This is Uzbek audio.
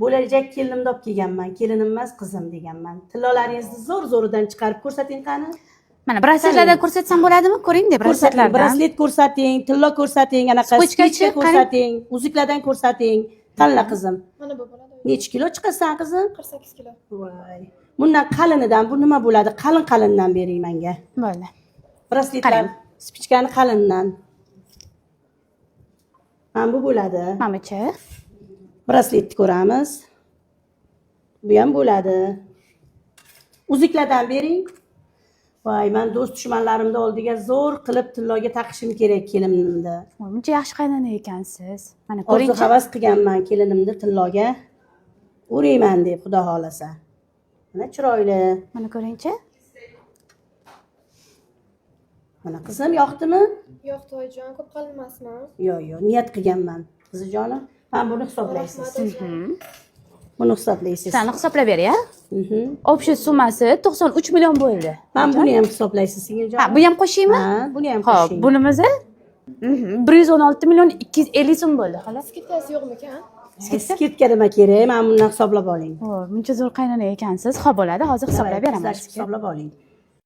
Bo'lajak kelinimni olib kelganman. Kelinim emas, qizim deganman. Tillolaringizni zo'ridan chiqarib ko'rsating qani. Mana brasletlardan ko'rsatsam bo'ladimi? Ko'ring-da brasletlardan. Braslet ko'rsating, tillo ko'rsating, anaqa Spochkachi ko'rsating, uzuklardan ko'rsating. Tanla qizim. Mana bu bo'ladi. Necha kilo chiqasan qizim? 48 kilo. Voy. Bundan qalinidan bu nima bo'ladi? Qalindan bering menga. Bo'ldi. Brasletlar, spichkani qalindan. Mana bu bo'ladi. Mamachi. Brasletni ko'ramiz. Bu ham bo'ladi. Uzuklardan bering. Voy, men do'st dushmanlarimni oldiga zo'r qilib tilloga taqishim kerak kelinimni. Buncha yaxshi qaynona ekansiz. Mana Orzu ko'ring-chi. havas qilganman kelinimni tilloga urayman deb, xudo xolasa. Mana chiroyli. Mana ko'ring-chi. Mana qizim yoqdimi? Yo'q, toyjon, ko'p qalinmasmi? Yo'q, niyat qilganman. Qizijonim, men buni hisoblaysiz. Buni hisoblaysiz. Sizlarni hisoblab beray-a? Общий summasi 93 million bo'ldi. Men buni ham hisoblaysiz, singiljon. Ha, bu ham qo'shaymi? Ha, buni ham Xo'p, qo'shing. bunimiz 116 million 250 so'm bo'ldi, xolos. Skidkasi yo'qmikan? Skidka nima kerak? Men bundan hisoblab oling. Buncha zo'r qaynona ekansiz. Xo'p, bo'ladi, hozir hisoblab beraman. Hisoblab oling.